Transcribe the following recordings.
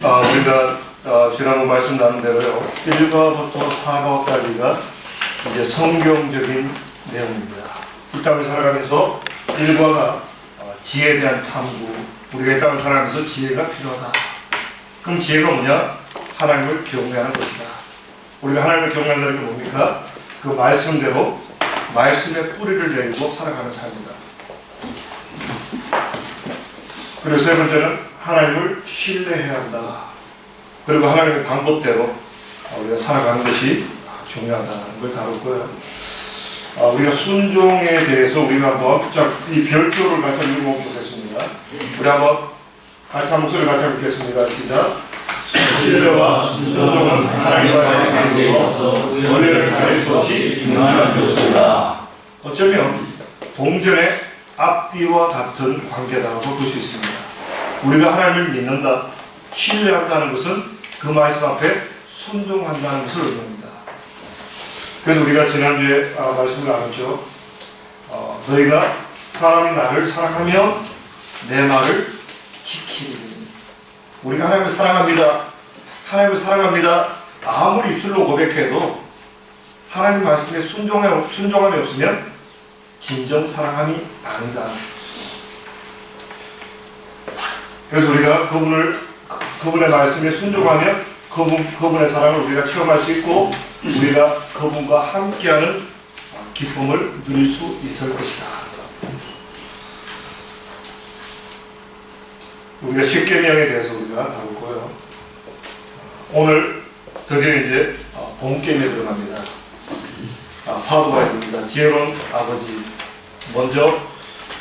우리가 지난번 말씀 나눈 대로요, 1과부터 4과까지가 이제 성경적인 내용입니다. 이 땅을 살아가면서 1과가 지혜에 대한 탐구, 우리가 이 땅을 살아가면서 지혜가 필요하다. 그럼 지혜가 뭐냐? 하나님을 경외하는 것이다. 우리가 하나님을 경외한다는 게 뭡니까? 그 말씀대로 말씀의 뿌리를 내리고 살아가는 삶이다. 그리고 세 번째는 하나님을 신뢰해야 한다. 그리고 하나님의 방법대로 우리가 살아가는 것이 중요하다는 걸 다뤘고요. 우리가 순종에 대해서 우리가 한번 이 별표를 같이 읽어보겠습니다. 우리 한번 같이 한 목소리 같이 읽겠습니다. 시작. 신뢰와 순종은 하나님과의 관계에 있어서 원래를 가릴 수 없이 중요한 요소다. 어쩌면 동전의 앞뒤와 같은 관계라고 볼 수 있습니다. 우리가 하나님을 믿는다, 신뢰한다는 것은 그 말씀 앞에 순종한다는 것을 의미합니다. 그래서 우리가 지난주에 말씀을 나눴죠. 너희가 사람이 나를 사랑하면 내 말을 지키리니. 우리가 하나님을 사랑합니다. 하나님을 사랑합니다. 아무리 입술로 고백해도 하나님 말씀에 순종함이 없으면 진정 사랑함이 아니다. 그래서 우리가 그분의 말씀에 순종하면 그분의 사랑을 우리가 체험할 수 있고 우리가 그분과 함께하는 기쁨을 누릴 수 있을 것이다. 우리가 십계명에 대해서 우리가 다루고요. 오늘 드디어 이제 본계명에 들어갑니다. 파도가 있습니다. 지혜로운 아버지. 먼저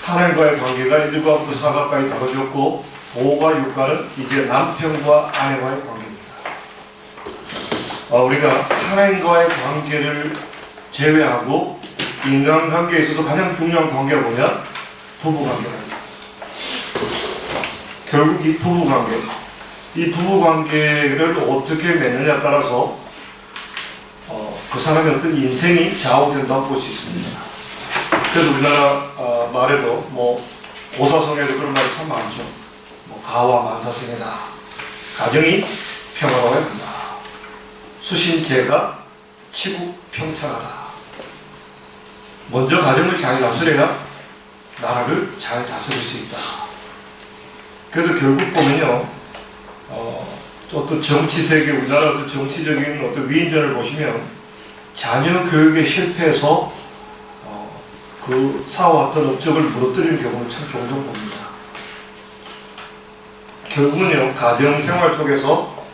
하나님과의 관계가 1과부터 4과까지 다뤄졌고 5과 6과는 이제 남편과 아내와의 관계입니다. 우리가 하나님과의 관계를 제외하고 인간관계에 있어서 가장 중요한 관계가 뭐냐? 부부관계입니다. 결국 이 부부관계를 어떻게 맺느냐에 따라서 그 사람의 어떤 인생이 좌우된다고 볼 수 있습니다. 그래서 우리나라 말에도 오사성에도 그런 말이 참 많죠. 가와 만사성이다. 가정이 평화로워야 한다. 수신제가 치국평창하다. 먼저 가정을 잘 다스려야 나라를 잘 다스릴 수 있다. 그래서 결국 보면요, 어떤 정치세계, 우리나라 어떤 정치적인 어떤 위인전을 보시면 자녀 교육에 실패해서 그 쌓아왔던 업적을 무너뜨리는 경우를 참 종종 봅니다. 결국은요, 가정생활 속에서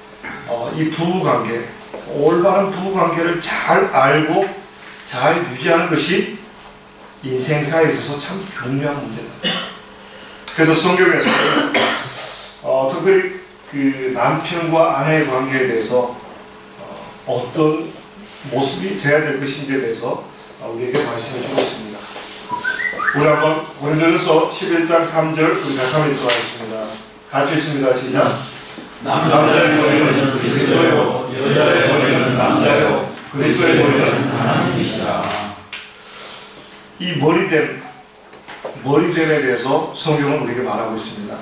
이 부부관계, 올바른 부부관계를 잘 알고 잘 유지하는 것이 인생사에 있어서 참 중요한 문제다. 그래서 성경에서 특별히 그 남편과 아내의 관계에 대해서 어떤 모습이 돼야 될 것인지에 대해서 우리에게 말씀해 주고 있습니다. 우리 한번 고린도전서 11장 3절 우리 같이 한번 읽어보겠습니다. 같이 읽습니다. 시작. 남자의 머리는 그리스도요, 여자의 머리는 남자요, 그리스도의 머리는 하나님이시라. 이 머리됨에 대해서 성경은 우리에게 말하고 있습니다.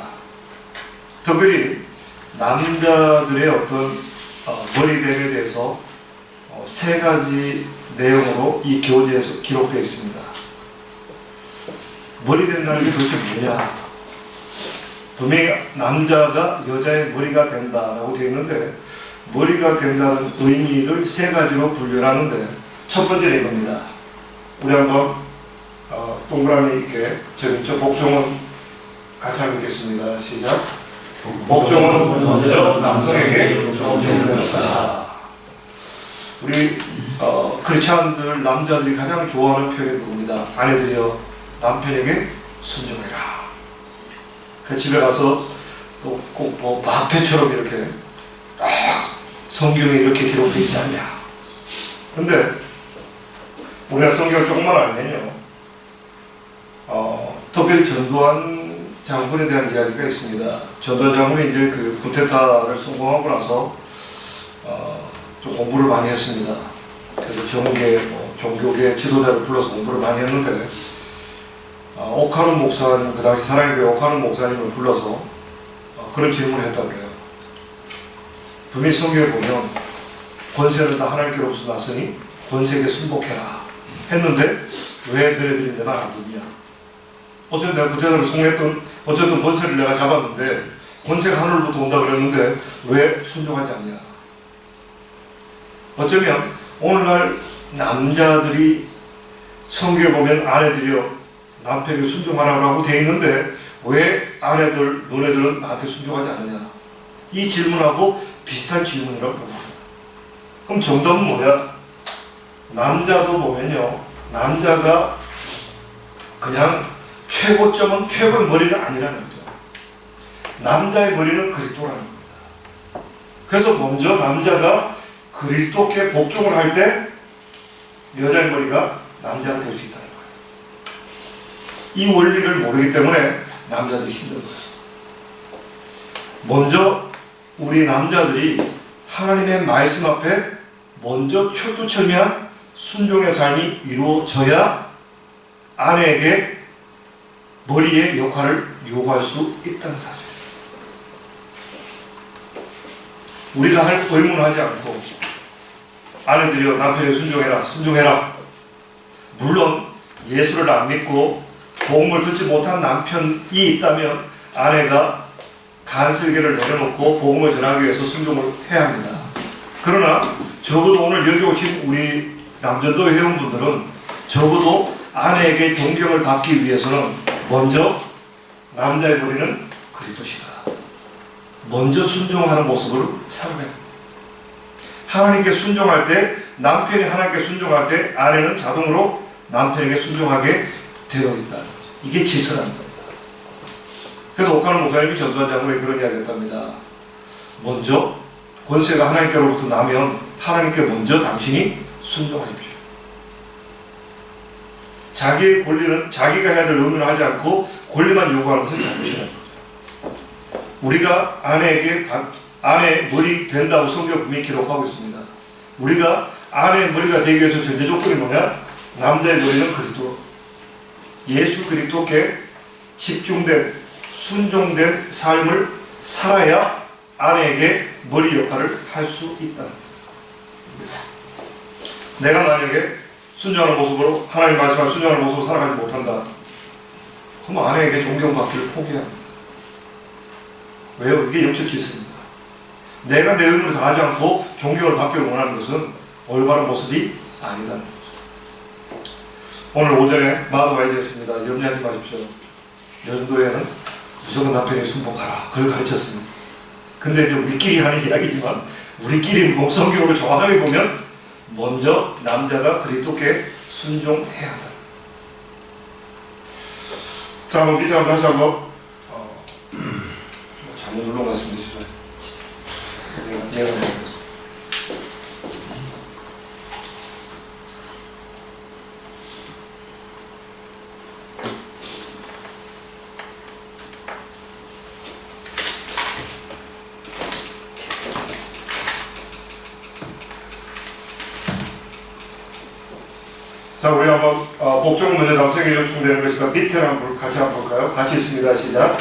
특별히 남자들의 어떤 머리됨에 대해서 세 가지 내용으로 이 교재에서 기록되어 있습니다. 머리 된다는 게 도대체 뭐냐? 분명히 남자가 여자의 머리가 된다라고 되어 있는데 머리가 된다는 의미를 세 가지로 분류를 하는데 첫 번째는 이겁니다. 우리 한번 동그라미 있게 저 복종은 같이 읽겠습니다. 시작. 복종은 먼저 남성에게 복종되었다. 우리 크리스찬들 남자들이 가장 좋아하는 표현이 그겁니다. 아내들이여 남편에게 순종해라. 그 집에 가서 꼭 마패처럼 이렇게 성경에 이렇게 기록되어 있지 않냐. 근데 우리가 성경을 조금만 알면요, 특별히 전두환 장군에 대한 이야기가 있습니다. 전두환 장군이 이제 그 쿠데타를 성공하고 나서 좀 공부를 많이 했습니다. 그래서 종교계 지도자를 불러서 공부를 많이 했는데 오카룬 목사님, 그 당시 사랑교회 오카룬 목사님을 불러서 그런 질문을 했다고 해요. 분명히 성경에 보면 권세는 다 하나님께로부터 났으니 권세에게 순복해라 했는데 왜 너네들이 내 말 안 듣냐? 어쨌든 내가 그대로 순종했던 어쨌든 권세를 내가 잡았는데 권세가 하늘로부터 온다 그랬는데 왜 순종하지 않냐? 어쩌면 오늘날 남자들이 성경에 보면 아내들이여 남편에게 순종하라고 하고 되어 있는데 왜 아내들, 너네들은 나한테 순종하지 않느냐? 이 질문하고 비슷한 질문이라고 봅니다. 그럼 정답은 뭐냐? 남자도 보면요, 남자가 그냥 최고점은 최고의 머리는 아니라는 거죠. 남자의 머리는 그리스도라는 겁니다. 그래서 먼저 남자가 그리스도께 복종을 할 때 여자의 머리가 남자가 될 수 있다는 거예요. 이 원리를 모르기 때문에 남자들이 힘든 거예요. 먼저 우리 남자들이 하나님의 말씀 앞에 먼저 철두철미한 순종의 삶이 이루어져야 아내에게 머리의 역할을 요구할 수 있다는 사실. 우리가 할 의무는 하지 않고 아내들이여 남편에 순종해라. 물론 예수를 안 믿고 복음을 듣지 못한 남편이 있다면 아내가 간슬개를 내려놓고 복음을 전하기 위해서 순종을 해야 합니다. 그러나 적어도 오늘 여기 오신 우리 남전도 회원분들은 적어도 아내에게 존경을 받기 위해서는 먼저 남자의 머리는 그리스도시다. 먼저 순종하는 모습을 살아가야 합니다. 하나님께 순종할 때, 남편이 하나님께 순종할 때 아내는 자동으로 남편에게 순종하게 되어 있다는 거죠. 이게 질서라는 겁니다. 그래서 옥하는 목사님이 전도한 장로에 그런 이야기 했답니다. 먼저 권세가 하나님께로부터 나면 하나님께 먼저 당신이 순종하십시오. 자기의 권리는 자기가 해야 될 의무를 하지 않고 권리만 요구하는 것은 잘못이라는 거죠. 우리가 아내 머리 된다고 성경 분명히 기록하고 있습니다. 우리가 아내의 머리가 되기 위해서 전제 조건이 뭐냐? 남자의 머리는 그리스도, 예수 그리스도께 집중된 순종된 삶을 살아야 아내에게 머리 역할을 할 수 있다. 내가 만약에 순종하는 모습으로 하나님 말씀을 순종하는 모습으로 살아가지 못한다. 그럼 아내에게 존경받기를 포기합니다. 왜요? 이게 영적 질서입니다. 내가 내 의무를 다하지 않고 존경을 받기를 원하는 것은 올바른 모습이 아니다는 거죠. 오늘 오전에 마도와야 되겠습니다. 염려하지 마십시오. 연도에는 무조건 남편에게 순복하라. 그걸 가르쳤습니다. 근데 이제 우리끼리 하는 이야기지만 우리끼리 성경으로 정확하게 보면 먼저 남자가 그리스도께 순종해야 한다. 자, 한번 밑에 다시 한번 잘못 눌러갔습니다. 내가 자, 우리 한번 복종 문제 남성에게 요청되는 것이니까 밑에 한번 같이 한번 볼까요? 같이 있습니다. 시작.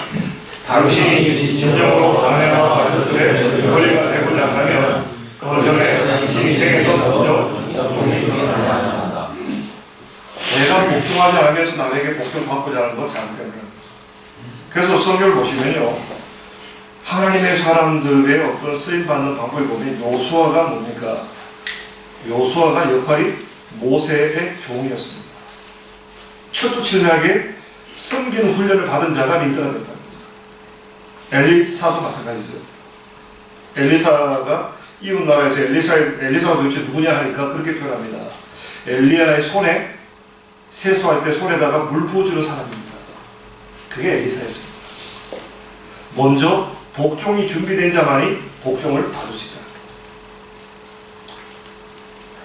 당신이 진정으로 아내와 가족들의 머리가 되고자 한다면 그 전에 당신 인생에서 먼저 복종이 일어나야 한다. 내가 복종하지 않으면서 남에게 복종받고자 하는 건 잘못된 거예요. 그래서 성경을 보시면요, 하나님의 사람들의 어떤 쓰임받는 방법을 보면 요수아가 뭡니까? 요수아가 역할이 모세의 종이었습니다. 철두철미하게 섬기는 훈련을 받은 자가 리더가 됐다. 엘리사도 마찬가지죠. 엘리사가 이웃 나라에서 엘리사가 도대체 누구냐 하니까 그렇게 표현합니다. 엘리야의 손에 세수할 때 손에다가 물 부어주는 사람입니다. 그게 엘리사였습니다. 먼저 복종이 준비된 자만이 복종을 받을 수 있다.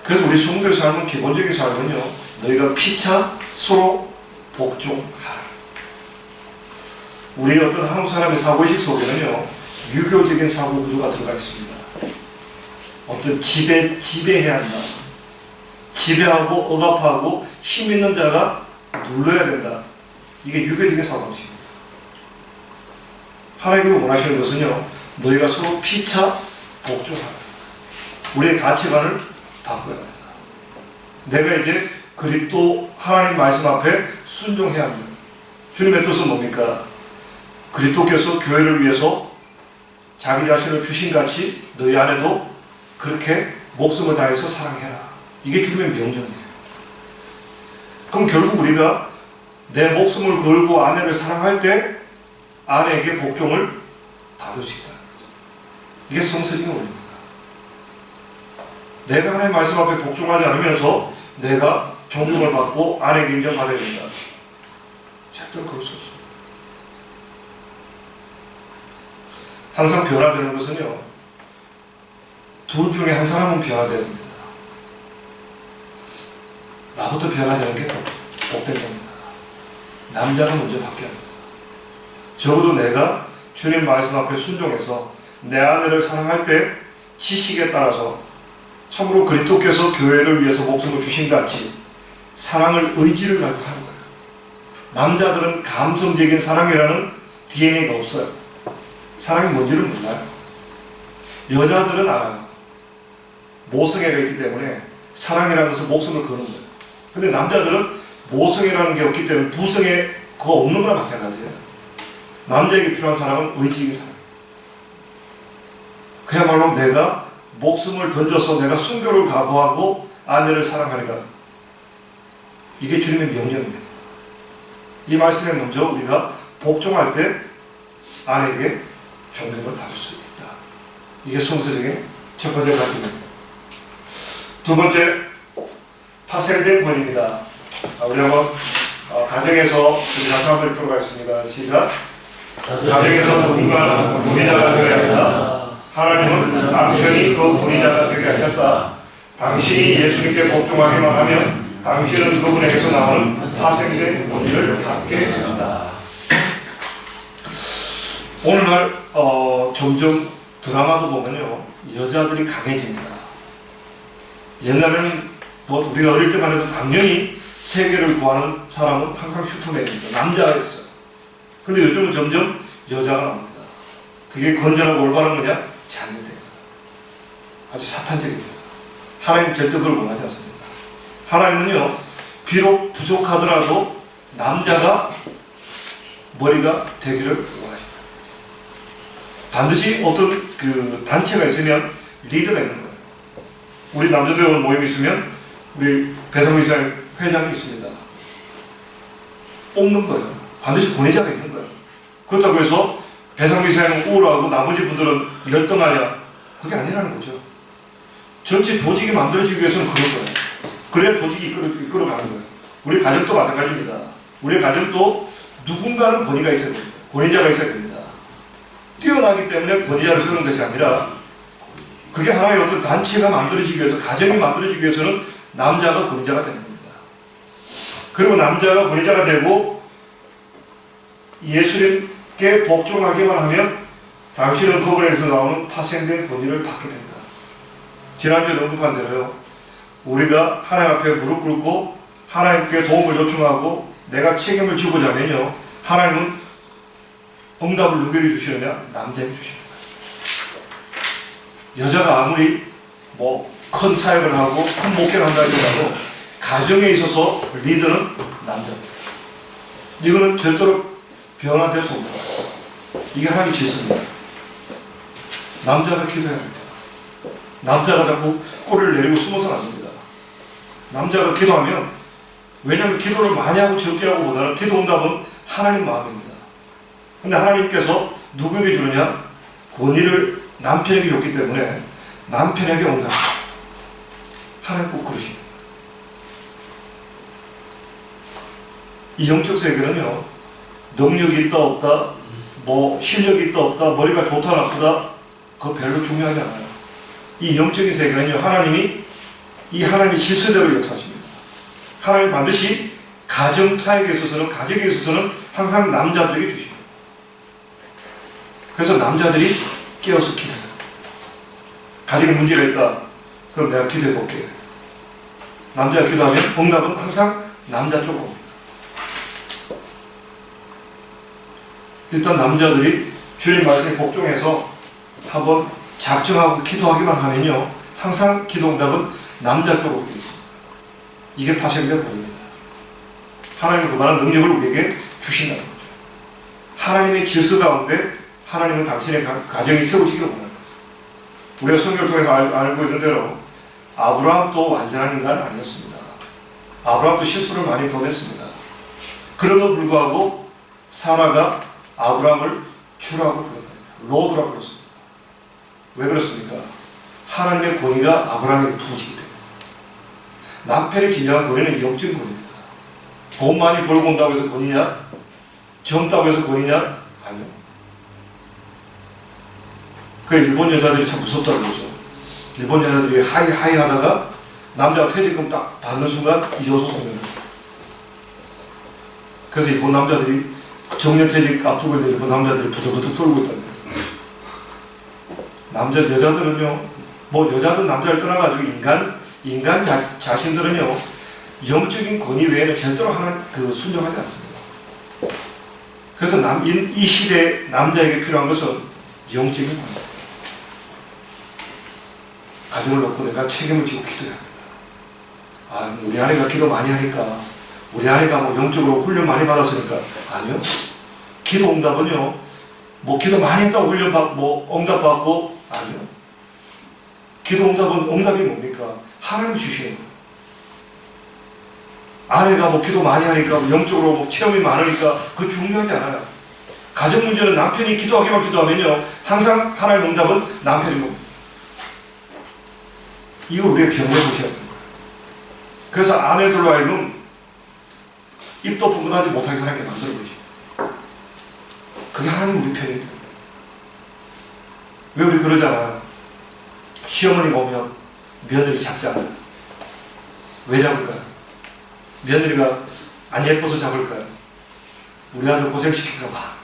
그래서 우리 성도의 삶은 기본적인 삶은요, 너희가 피차 서로 복종하라. 우리 어떤 한국 사람의 사고의식 속에는요, 유교적인 사고 구조가 들어가 있습니다. 어떤 지배해야 한다. 지배하고 억압하고 힘 있는 자가 눌러야 된다. 이게 유교적인 사고방식입니다. 하나님께서 원하시는 것은요, 너희가 서로 피차 복종하라. 우리의 가치관을 바꿔야 합니다. 내가 이제 그리스도 하나님 말씀 앞에 순종해야 합니다. 주님의 뜻은 뭡니까? 그리스도께서 교회를 위해서 자기 자신을 주신 같이 너희 안에도 그렇게 목숨을 다해서 사랑해라. 이게 주님의 명령이에요. 그럼 결국 우리가 내 목숨을 걸고 아내를 사랑할 때 아내에게 복종을 받을 수 있다. 이게 성서적인 원리입니다. 내가 하나님 말씀 앞에 복종하지 않으면서 내가 존경을 받고 아내에게 인정받아야 된다. 절대로 그럴 수 없습니다. 항상 변화되는 것은요, 둘 중에 한 사람은 변화되야 됩니다. 나부터 변화되는 게 복된 겁니다. 남자가 먼저 바뀌어야 합니다. 적어도 내가 주님 말씀 앞에 순종해서 내 아내를 사랑할 때 지식에 따라서 참으로 그리스도께서 교회를 위해서 목숨을 주신 같이 사랑을 의지를 가지고 하는 거예요. 남자들은 감성적인 사랑이라는 DNA가 없어요. 사랑이 뭔지를 몰라요. 여자들은 알아요. 모성애가 있기 때문에 사랑이라는 것을 목숨을 거는 거예요. 근데 남자들은 모성애라는 게 없기 때문에 부성애 그거 없는 거랑 마찬가지예요. 남자에게 필요한 사랑은 의지적인 사랑. 그야말로 내가 목숨을 던져서 내가 순교를 각오하고 아내를 사랑하리라. 이게 주님의 명령입니다. 이 말씀에 먼저 우리가 복종할 때 아내에게 존경을 받을 수 있다. 이게 성서적인 첫 번째 가르침입니다. 두 번째, 파생된 권위입니다. 우리 한번 가정에서 우리 같이 한번 읽도록 하겠습니다. 시작. 가정에서 누군가는 권위자가 되어야 한다. 하나님은 남편이 그 권위자가 되게 하셨다. 당신이 예수님께 복종하기만 하면 당신은 그분에게서 나오는 파생된 권위를 받게 된다. 오늘날 점점 드라마도 보면요, 여자들이 강해집니다. 옛날에는 우리가 어릴 때만 해도 당연히 세계를 구하는 사람은 항상 슈퍼맨입니다. 남자였어요. 근데 요즘은 점점 여자가 나옵니다. 그게 건전하고 올바른 거냐? 잘못된 거예요. 아주 사탄적입니다. 하나님 절대 그걸 원하지 않습니다. 하나님은요, 비록 부족하더라도 남자가 머리가 되기를 원하십니다. 반드시 어떤 단체가 있으면 리더가 있는 거예요. 우리 남자들 모임이 있으면 우리 배성미사의 회장이 있습니다. 뽑는 거예요. 반드시 권위자가 있는 거예요. 그렇다고 해서 배성미사는 우울하고 나머지 분들은 열등하냐? 그게 아니라는 거죠. 전체 조직이 만들어지기 위해서는 그럴 거예요. 그래야 조직이 이끌어가는 거예요. 우리 가정도 마찬가지입니다. 우리 가정도 누군가는 권위가 있어야 됩니다. 권위자가 있어야 됩니다. 뛰어나기 때문에 권위자를 쓰는 것이 아니라 그게 하나의 어떤 단체가 만들어지기 위해서, 가정이 만들어지기 위해서는 남자가 권위자가 되는 겁니다. 그리고 남자가 권위자가 되고 예수님께 복종하기만 하면 당신은 그분에게서 나오는 파생된 권위를 받게 된다. 지난주에 언급한 대로요, 우리가 하나님 앞에 무릎 꿇고 하나님께 도움을 요청하고 내가 책임을 지고자면요, 하나님은 응답을 누구에게 주시느냐? 남자에게 주십니다. 여자가 아무리 큰 사역을 하고 큰 목회를 한다 하더라도 가정에 있어서 리더는 남자입니다. 이거는 절대로 변화될 수 없는 거예요. 이게 하나님의 질서입니다. 남자가 기도해야 합니다. 남자가 자꾸 꼬리를 내리고 숨어서는 안 됩니다. 남자가 기도하면, 왜냐하면 기도를 많이 하고 적게 하고 보다는 기도 응답은 하나님 마음입니다. 근데 하나님께서 누구에게 주느냐? 권위를 남편에게 줬기 때문에 남편에게 응답합니다. 하나님 꼭 그러십니다. 이 영적 세계는요, 능력이 있다 없다, 실력이 있다 없다, 머리가 좋다 나쁘다, 그거 별로 중요하지 않아요. 이 영적인 세계는요, 하나님의 질서대로 역사하십니다. 하나님 반드시 가정 사역에 있어서는, 가정에 있어서는 항상 남자들에게 주십니다. 그래서 남자들이 깨어서 기도해요. 가정에 문제가 있다. 그럼 내가 기도해 볼게. 남자가 기도하면 응답은 항상 남자 쪽으로 옵니다. 일단 남자들이 주님 말씀에 복종해서 한번 작정하고 기도하기만 하면요, 항상 기도 응답은 남자 쪽으로 되어 있습니다. 이게 파생된 거입니다. 하나님은 그만한 능력을 우리에게 주신다는 거죠. 하나님의 질서 가운데 하나님은 당신의 가정이 세워지기를 원합니다. 우리가 성경을 통해서 알고 있는 대로 아브라함도 완전한 인간은 아니었습니다. 아브라함도 실수를 많이 범했습니다. 그럼에도 불구하고 사라가 아브라함을 주라고 불렀습니다. 로드라고 불렀습니다. 왜 그렇습니까? 하나님의 권위가 아브라함에게 부어지기 때문에. 남편의 진정한 권위는 영적인 권위입니다. 돈 많이 벌고 온다고 해서 권위냐? 젊다고 해서 권위냐? 아니요. 그 일본 여자들이 참 무섭다고 그러죠. 일본 여자들이 하이 하다가 남자가 퇴직금 딱 받는 순간 이어서 속는 거예요. 그래서 일본 남자들이 정년퇴직 앞두고 있는 일본 남자들이 부들부들 떨고 있다는 거예요. 여자들은요, 뭐 여자든 남자를 떠나가지고 인간 자신들은요, 영적인 권위 외에는 절대로 순종하지 않습니다. 그래서 이 시대에 남자에게 필요한 것은 영적인 권위. 가정을 놓고 내가 책임을 지고 기도해야 합니다. 아, 우리 아내가 기도 많이 하니까, 우리 아내가 뭐 영적으로 훈련 많이 받았으니까. 아니요. 기도 응답은요, 뭐 기도 많이 했다고 응답 받고, 아니요. 기도 응답이 뭡니까? 하나님이 주시는 거예요. 아내가 뭐 기도 많이 하니까, 영적으로 뭐 체험이 많으니까, 그거 중요하지 않아요. 가정 문제는 남편이 기도하기만 기도하면요, 항상 하나님의 응답은 남편인 겁니다. 이거 우리가 경험해 보셔야 되는 거예요. 그래서 아내들로 하여금 입도 분분하지 못하게 하나님께 만들어 보시죠. 그게 하나님 우리 편입니다. 왜 우리 그러잖아요. 시어머니가 오면 며느리 잡잖아요. 왜 잡을까요? 며느리가 안 예뻐서 잡을까요? 우리 아들 고생시킬까봐.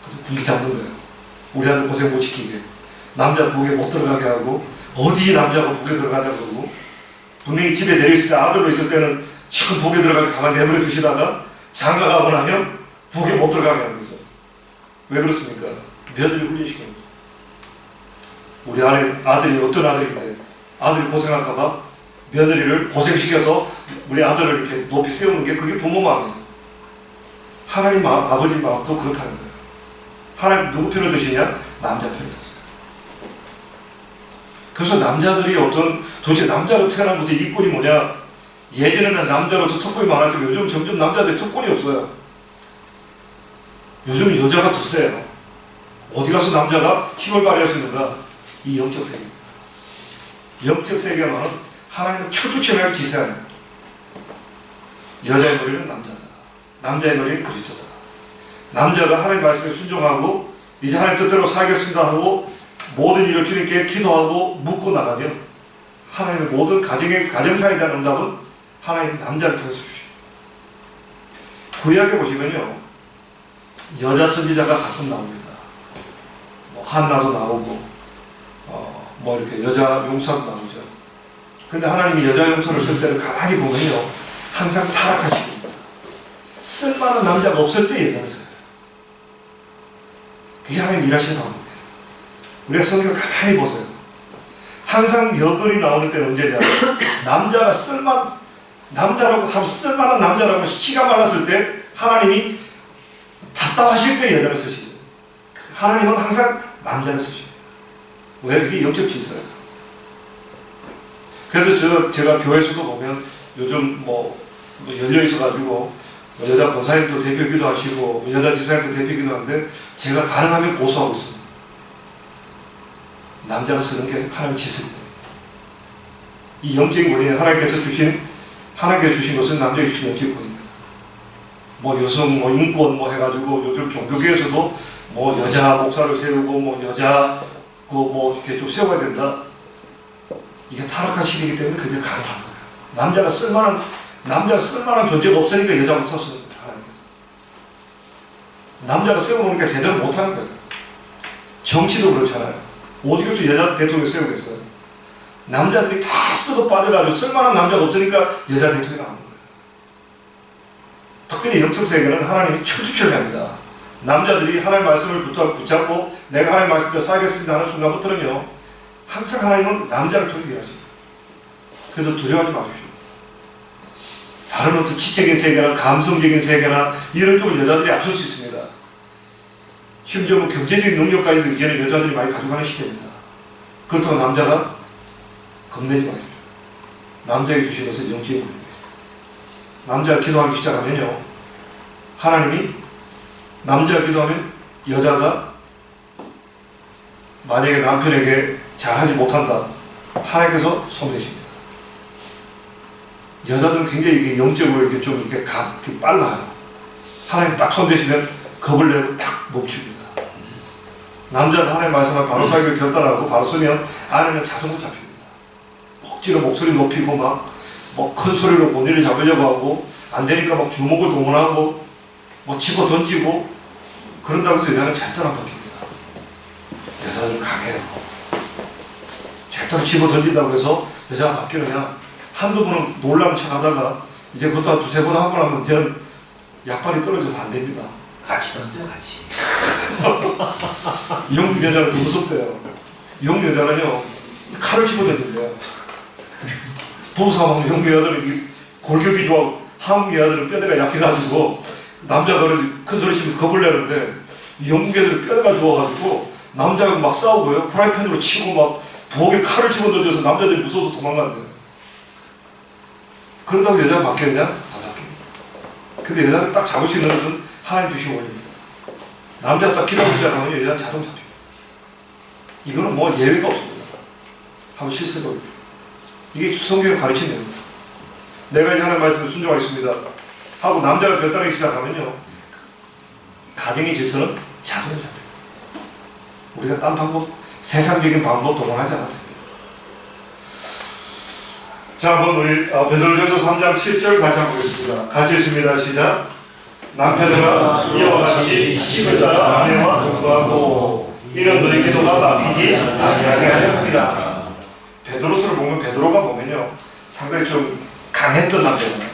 그래서 군기 잡는 거예요. 우리 아들 고생 못 시키게. 남자 부엌에 못 들어가게 하고, 어디 남자가 부엌에 들어가자고 그러고, 분명히 집에 내려있을 때 아들로 있을 때는 시큰 부엌에 들어가게 가만히 내버려 두시다가 장가가고 나면 부엌에 못 들어가게 하는 거죠. 왜 그렇습니까? 며느리 훈련시키는 거죠. 우리 아들이 어떤 아들인데 아들이 고생할까봐 며느리를 고생시켜서 우리 아들을 이렇게 높이 세우는 게 그게 부모 마음이에요. 하나님 아버지 마음도 그렇다는 거예요. 하나님 누구 편을 드시냐? 남자 편을 드세요. 그래서 남자들이 도대체 남자로 태어난 것의 이권이 뭐냐? 예전에는 남자로서 특권이 많았지만 요즘 점점 남자들이 특권이 없어요. 요즘 여자가 더 세요. 어디 가서 남자가 힘을 발휘할 수 있는가? 이 영적 세계. 영적 세계는 하나님은 철두철미하게 지시하는 거예요. 여자의 머리는 남자다. 남자의 머리는 그리스도다. 남자가 하나님 말씀에 순종하고 이제 하나님 뜻대로 살겠습니다 하고 모든 일을 주님께 기도하고 묻고 나가면 하나님의 모든 가정사에 대한 응답은 하나님 남자를 통해서 주시고, 구약에 보시면요, 여자 선지자가 가끔 나옵니다. 뭐 한나도 나오고 뭐 이렇게 여자 용사도 나오죠. 근데 하나님이 여자 용사를 쓸 때는 가만히 보면요, 항상 타락하시고 쓸만한 남자가 없을 때 여자를 써요. 그게 하나님 일하시는 방법이에요. 우리가 성경을 가만히 보세요. 항상 여걸이 나오는 때는 언제냐? 남자라고 쓸만한 남자라고 씨가 말랐을 때 하나님이 답답하실 때 여자를 쓰시죠. 하나님은 항상 남자를 쓰십니다. 왜? 이게 영적 질서예요. 그래서 제가 교회에서도 보면 요즘 뭐 열려 있어가지고 여자 권사님도 대표기도 하시고 여자 집사님도 대표기도 하는데 제가 가능하면 고소하고 있습니다. 남자가 쓰는 게 하나님 지습니다. 이 영적인 권위, 하나님께서 주신 것은 남자에게 주신 영적인 권위입니다. 뭐 여성, 인권 해가지고 요즘 종교계에서도 뭐 여자 목사를 세우고 뭐 여자 이렇게 좀 세워야 된다. 이게 타락한 시대이기 때문에 그게 가능한 거예요. 남자가 쓸만한 존재가 없으니까 여자 목사 쓰는 거예요. 하나님께서. 남자가 세워놓으니까 제대로 못하는 거예요. 정치도 그렇잖아요. 어디서 여자 대통령 세우겠어요? 남자들이 다 쓰고 빠져가지고 쓸만한 남자가 없으니까 여자 대통령이 나오는 거예요. 특별히 영적 세계는 하나님이 철두철미합니다. 남자들이 하나님 말씀을 붙잡고 내가 하나님 말씀대로 살겠습니다 하는 순간부터는요, 항상 하나님은 남자를 두려워하지. 그래서 두려워하지 마십시오. 다른 어떤 지적인 세계나 감성적인 세계나 이런 쪽은 여자들이 앞설 수 있습니다. 심지어 뭐 경제적인 능력까지도 이제는 여자들이 많이 가져가는 시대입니다. 그렇다고 남자가 겁내지 마십시오. 남자에게 주신 것은 영적인 것입니다. 남자가 기도하기 시작하면요, 하나님이 남자가 기도하면 여자가 만약에 남편에게 잘하지 못한다, 하나님께서 손대십니다. 여자들은 굉장히 이렇게 영적으로 이렇게 좀 이렇게 빨라요. 하나님 딱 손대시면 겁을 내고 딱 멈춥니다. 남자가 하나님 말씀을 바로 살기를 결단하고 바로 서면 아내는 자동으로 잡힙니다. 억지로 목소리 높이고 뭐 큰 소리로 본인을 잡으려고 하고, 안 되니까 막 주먹을 동원하고 뭐 집어 던지고 그런다고 해서 여자는 절대로 안 바뀝니다. 여자는 강해요. 절대로 집어 던진다고 해서 여자가 바뀌느냐? 한두 번은 놀라운 척 하다가 이제 그것도 한 두세 번 하고 나면 이제는 약발이 떨어져서 안 됩니다. 같이 던져, 같이. 영국 여자는 더 무섭대요. 영국 여자는요, 칼을 집어 던진대요. 보수하면 영국 여자들은 골격이 좋아, 한국 여자들은 뼈대가 약해가지고 남자가 큰 소리 치면 겁을 내는데, 영국 여자들은 뼈대가 좋아가지고 남자가 막 싸우고요, 프라이팬으로 치고 막 부엌에 칼을 집어 던져서 남자들이 무서워서 도망간대요. 그런다고 여자가 바뀌었냐? 안 바뀝니다. 근데 여자를 딱 잡을 수 있는 것은 하나님 주신 원리입니다. 남자가 딱 기도하기 시작하면 여자는 자동 잡힙니다. 이거는 뭐 예외가 없습니다. 한번 실습해보세요. 이게 성경의 가르치는 내용입니다. 내가 이제 하나님 말씀에 순종하겠습니다 하고 남자가 결단하기 시작하면요, 가정의 질서는 자동으로 잡힙니다. 우리가 딴 방법, 세상적인 방법 동원하지 않아도 됩니다. 자, 한번 우리 베드로전서 3장 7절 같이 한번 보겠습니다. 같이 읽습니다. 시작. 남편들아, 이와 같이 지식을 따라 아내와 동거하고 이는 너희 기도가 막히지 아니하게 하려 합니다. 베드로서를 보면, 베드로가 보면요, 상당히 좀 강했던 남자잖아요.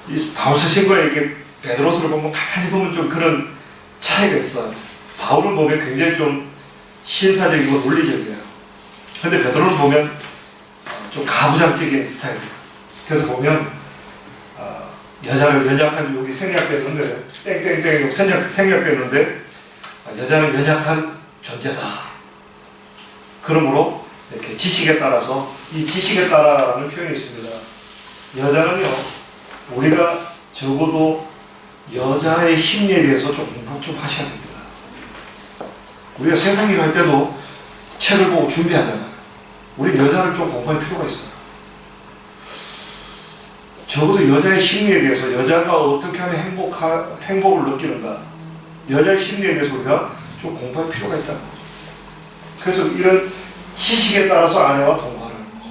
이 바울서신과 이렇게 베드로서를 보면 가만히 보면 좀 그런 차이가 있어요. 바울을 보면 굉장히 좀 신사적이고 논리적이에요. 근데 베드로를 보면 좀 가부장적인 스타일이에요. 그래서 보면 여자를 연약한 욕이 생략됐는데, 땡땡땡 욕 생략됐는데, 여자는 연약한 존재다. 그러므로 이렇게 지식에 따라서, 이 지식에 따라라는 표현이 있습니다. 여자는요, 우리가 적어도 여자의 심리에 대해서 좀 공부 좀 하셔야 됩니다. 우리가 세상 일을 할 때도 책을 보고 준비하잖아요. 우리 여자를 좀 공부할 필요가 있어요. 적어도 여자의 심리에 대해서, 여자가 어떻게 하면 행복을 느끼는가, 여자의 심리에 대해서 우리가 좀 공부할 필요가 있다는 거죠. 그래서 이런 지식에 따라서 아내와 동거하는 거죠.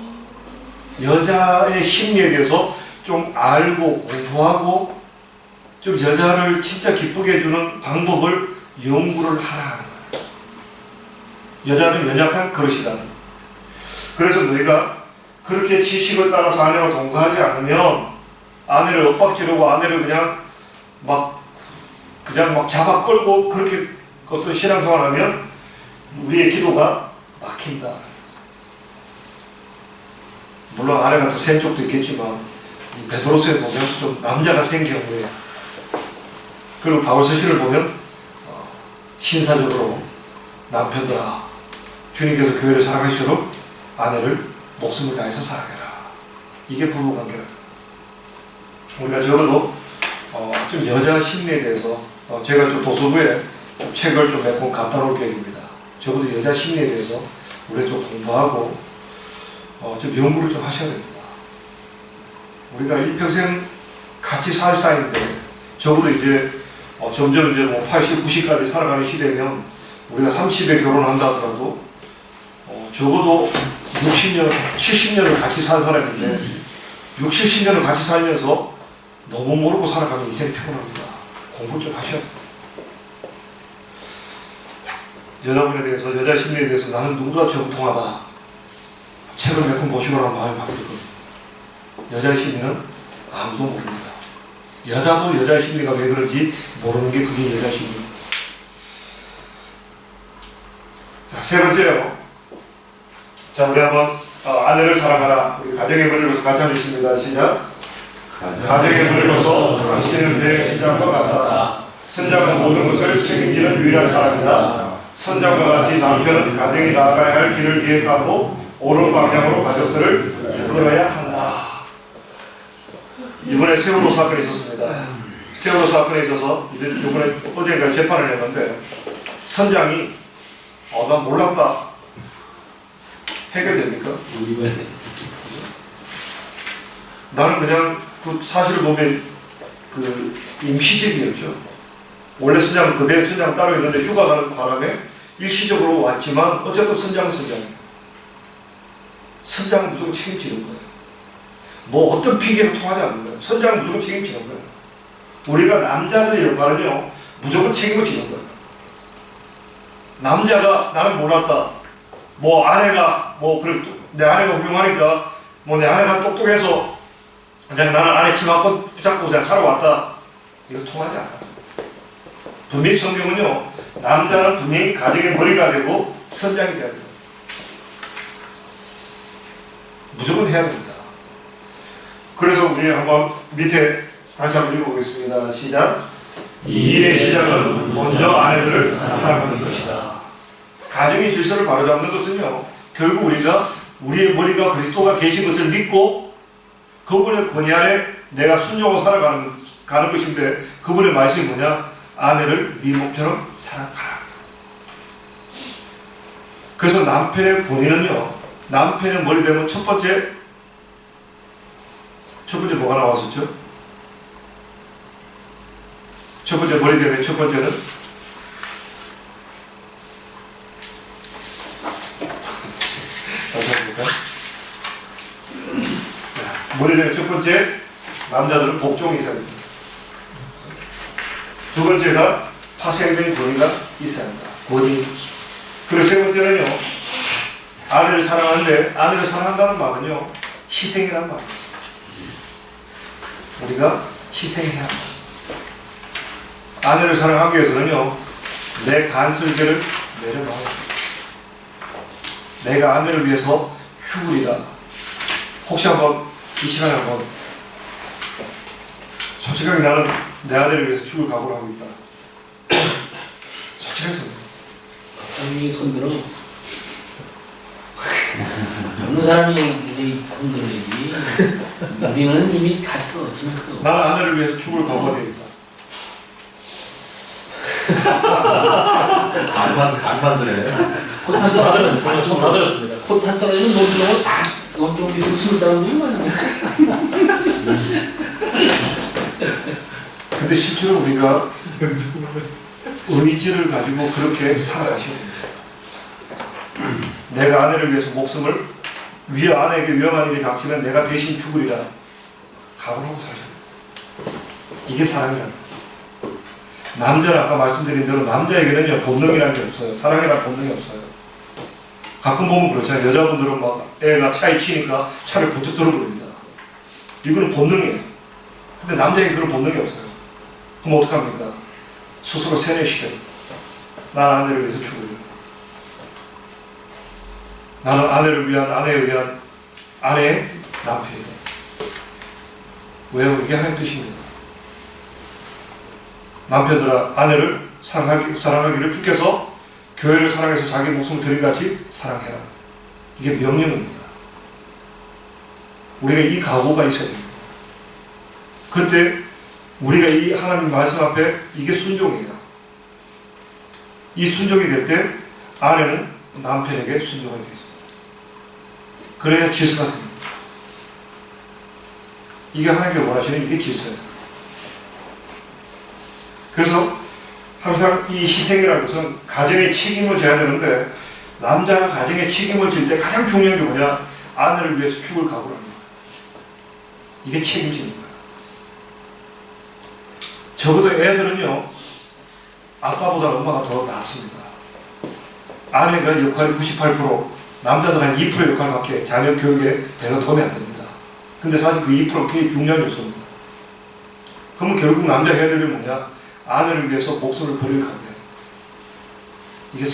여자의 심리에 대해서 좀 알고 공부하고 좀 여자를 진짜 기쁘게 해주는 방법을 연구를 하라 하는 거예요. 여자는 연약한 그릇이다. 그래서 너희가 그렇게 지식을 따라서 아내와 동거하지 않으면 아내를 엇박지르고 아내를 그냥 막 잡아 끌고 그렇게 어떤 신앙생활을 하면 우리의 기도가 막힌다. 물론 아내가 더 센 쪽도 있겠지만 이 베드로서에 보면 좀 남자가 센 경우에, 그리고 바울서신을 보면 신사적으로 남편들아, 주님께서 교회를 사랑하시도록 아내를 목숨을 다해서 사랑해라. 이게 부부관계다. 우리가 적어도 좀 여자 심리에 대해서 제가 좀 도서부에 좀 책을 좀 몇 권 갖다 놓을 계획입니다. 적어도 여자 심리에 대해서 우리가 좀 공부하고 좀 연구를 좀 하셔야 됩니다. 우리가 일평생 같이 살 사이인데 적어도 이제 점점 이제 뭐 80, 90까지 살아가는 시대면 우리가 30에 결혼한다 하더라도 적어도 60년, 70년을 같이 산 사람인데 60, 70년을 같이 살면서 너무 모르고 살아가면 인생이 피곤합니다. 공부 좀 하셔야 돼요. 여자분에 대해서, 여자 심리에 대해서 나는 누구보다 정통하다. 책을 몇 권 보시거나 마음이 바뀌거든요. 여자의 심리는 아무도 모릅니다. 여자도 여자의 심리가 왜 그런지 모르는 게 그게 여자 심리. 자, 세 번째요. 자, 우리 한번 아내를 사랑하라. 우리 가정의 머리로서 같이 한번 있습니다. 시작. 가정의 머리로서 당신은 내 신장과 같다. 선장은 모든 것을 책임지는 유일한 사람이다. 선장과 같이 남편은 가정이 나아가야 할 길을 기획하고 옳은 방향으로 가족들을 이끌어야 한다. 이번에 세월호 사건이 있었습니다. 세월호 사건에 있어서 이번에 어제가 재판을 했는데 선장이 난 몰랐다. 해결됩니까? 나는 그냥 그 사실을 보면 그 임시직이었죠. 원래 선장은 그 배에 선장 따로 있는데 휴가 가는 바람에 일시적으로 왔지만 어쨌든 선장은 선장이에요. 선장은 무조건 책임지는 거예요. 뭐 어떤 핑계로 통하지 않는 거예요. 선장은 무조건 책임지는 거예요. 우리가 남자들의 역할은요 무조건 책임을 지는 거예요. 남자가 나는 몰랐다. 뭐 아내가 뭐 그래 내 아내가 훌륭하니까 뭐 내 아내가 똑똑해서 그냥 나는 아내 치마권 붙잡고 그냥 살아왔다. 이거 통하지 않아요. 분명히 성경은요 남자는 분명히 가정의 머리가 되고 선장이 돼야 돼요. 무조건 해야 됩니다. 그래서 우리 한번 밑에 다시 한번 읽어보겠습니다. 시작. 이 일의 시작은 먼저 아내들을 사랑하는 것이다. 가정의 질서를 바로잡는 것은요 결국 우리가 우리의 머리가 그리스도가 계신 것을 믿고 그분의 권위 아래 내가 순종하고 살아가는 것인데 그분의 말씀이 뭐냐? 아내를 네 몸처럼 사랑하라. 그래서 남편의 권위는요 남편의 머리 되면 첫 번째 뭐가 나왔었죠? 첫 번째 머리 되면 첫 번째는 다시 해볼까요? 머리 되면 첫 번째 남자들은 복종이 있어야 됩니다. 두 번째가 파생된 권위가 있어야 합니다. 권위. 그리고 세 번째는요 아내를 사랑하는데 아내를 사랑한다는 말은요 희생이란 말이에요. 우리가 희생해야 합니다. 아내를 사랑하기 위해서는요 내 간설계를 내려놔야 합니다. 내가 아내를 위해서 죽으리라. 혹시 한번 이 시간에 한번 솔직하게 나는 내 아내를 위해서 죽을 각오를 하고 있다. 솔직해서 사람이 손들어. 어느 사람이 손들지. 우리는 이미 갔어, 지났어. 나는 아내를 위해서 죽을 각오가 되겠다. 안 만들어요. 포탄 떨어졌습니다. 포탄 떨어지면 논두렁을 다 논두렁 밑으로 숨을 사람들이 많아요. 근데 실제로 우리가 의지를 가지고 그렇게 살아가셔야 됩니다. 내가 아내를 위해서 목숨을 아내에게 위험한 일이 닥치면 내가 대신 죽으리라 각오하고 살아야 됩니다. 이게 사랑이랍니다. 남자는 아까 말씀드린 대로 남자에게는요 본능이라는 게 없어요. 사랑이라는 본능이 없어요. 가끔 보면 그렇잖아요. 여자분들은 막 애가 차에 치니까 차를 번쩍 들어버립니다. 이거는 본능이에요. 근데 남자에게 그런 본능이 없어요. 그럼 어떡합니까? 스스로 세뇌시켜요. 나는 아내를 위해서 죽어요. 나는 아내를 위한 아내에 의한 아내의 남편이다. 왜요? 이게 하나님 뜻입니다. 남편들아 아내를 사랑하기를 주께서 교회를 사랑해서 자기 목숨을 드린 같이 사랑해라. 이게 명령입니다. 우리가 이 각오가 있어야 됩니다. 그때 우리가 이 하나님 말씀 앞에 이게 순종이에요. 이 순종이 될 때 아내는 남편에게 순종하게 되어 있습니다. 그래야 질서가 생깁니다. 이게 하나님께 원하시는 이게 질서예요. 그래서 항상 이 희생이라는 것은 가정의 책임을 져야 되는데 남자가 가정의 책임을 질 때 가장 중요한 게 뭐냐? 아내를 위해서 죽을 각오를 합니다. 이게 책임지는 거예요. 적어도 애들은요 아빠보다 엄마가 더 낫습니다. 아내가 역할이 98%, 남자들 한 2% 역할밖에 자녀 교육에 배가 도움이 안 됩니다. 근데 사실 그 2%가 굉장히 중요한 요소입니다. 그러면 결국 남자 해야 될 일은 뭐냐? 아내를 위해서 목숨을 버릴 각오야. 이게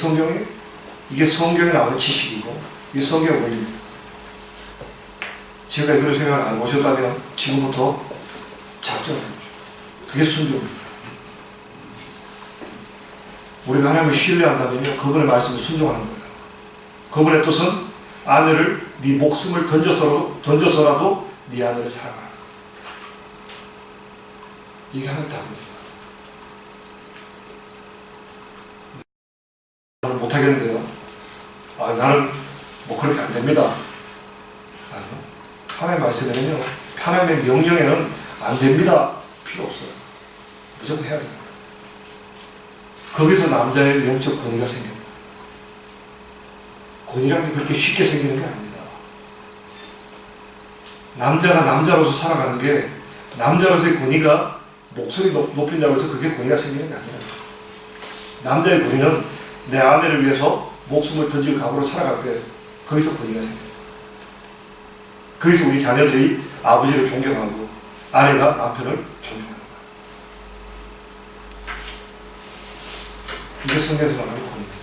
성경에 나오는 지식이고 이게 성경의 원리입니다. 제가 그런 생각을 안 해보셨다면 지금부터 작정하십시오. 그게 순종입니다. 우리가 하나님을 신뢰한다면요, 그분의 말씀을 순종하는 거예요. 그분의 뜻은 아내를 네 목숨을 던져서라도 네 아내를 사랑하라. 이게 하나님 답입니다. 나는 못하겠는데요. 나는 뭐 그렇게 안 됩니다. 아니요. 하나님 말씀에는요, 하나님의 명령에는 안 됩니다. 필요 없어요. 무조건 해야 됩니다. 거기서 남자의 영적 권위가 생깁니다. 권위라는 게 그렇게 쉽게 생기는 게 아닙니다. 남자가 남자로서 살아가는 게 남자로서의 권위가 목소리 높인다고 해서 그게 권위가 생기는 게 아니라 남자의 권위는 내 아내를 위해서 목숨을 던질 각오로 살아갈 때 거기서 권위가 생깁니다. 거기서 우리 자녀들이 아버지를 존경하고 아내가 남편을 존중합니다. 이게 성경에서 말하는 권위입니다.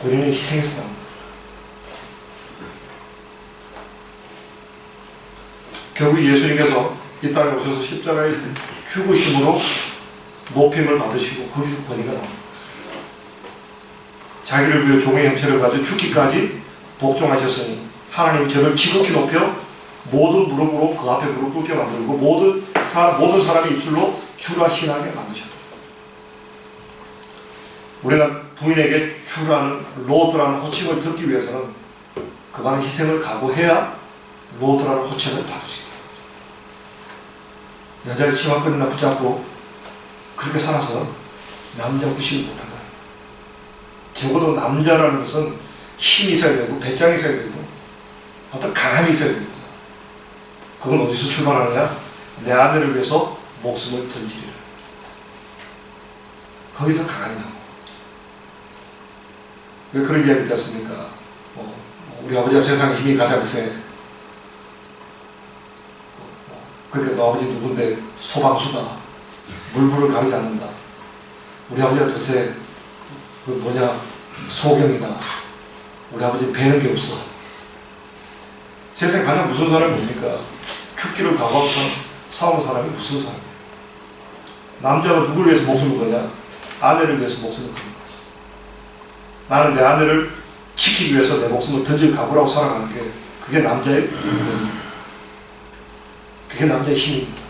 권위는 희생에서 나옵니다. 결국 예수님께서 이 땅에 오셔서 십자가에 죽으심으로 높임을 받으시고 거기서 권위가 나옵니다. 자기를 위해 종의 형체를 가지고 죽기까지 복종하셨으니 하나님이 저를 지극히 높여 모든 무릎으로 그 앞에 무릎 꿇게 만들고 모든 사람의 입술로 주라 신하게 만드셨다. 우리가 부인에게 주라는 로드라는 호칭을 듣기 위해서는 그간의 희생을 각오해야 로드라는 호칭을 받을 수 있다. 여자의 치마끈이나 붙잡고 그렇게 살아서 남자 구실을 못한다. 적어도 남자라는 것은 힘이 있어야 되고 배짱이 있어야 되고 어떤 강함이 있어야 됩니다. 그건 어디서 출발하느냐? 내 아내를 위해서 목숨을 던지리라. 거기서 강함이 나옵니다. 왜 그런 이야기 있지 않습니까? 우리 아버지가 세상에 힘이 가장 세. 그러니까 너 아버지 누군데 소방수다. 물불을 가리지 않는다. 우리 아버지가 더 세. 그 뭐냐? 소경이다. 우리 아버지 배는 게 없어. 세상에 가장 무서운 사람이 뭡니까? 죽기를 각오하고 싸우는 사람이 무슨 사람이에요? 남자가 누구를 위해서 목숨을 거냐? 아내를 위해서 목숨을 거는 거죠. 나는 내 아내를 지키기 위해서 내 목숨을 던질 각오라고 살아가는 게 그게 남자의 권위입니다. 그게 남자의 힘입니다.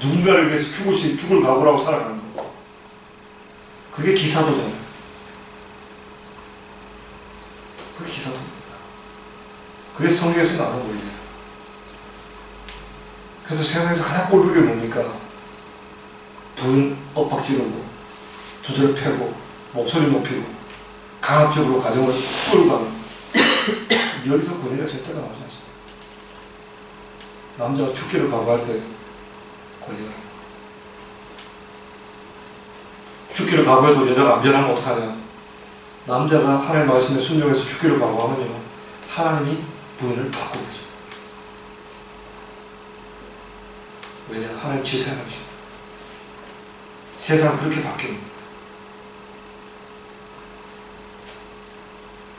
누군가를 위해서 죽을 각오라고 살아가는 거. 그게 기사도잖아요. 그게 기사도입니다. 그게 성경에서 나오는 원리예요. 그래서 세상에서 가장 꼴보기 게 뭡니까? 부인 엇박지르고 두드려 패고 목소리 높이고 강압적으로 가정을 끌고 가는 여기서 권위가 절대 나오지 않습니다. 남자가 죽기를 각오할 때 권위가 죽기를 각오해도 여자가 안 변하면 어떡하냐? 남자가 하나님의 말씀에 순종해서 죽기를 각오하면요 하나님이 부인을 바꾸고 계십니다. 왜냐? 하나님 지세하십니다. 세상은 그렇게 바뀝니다.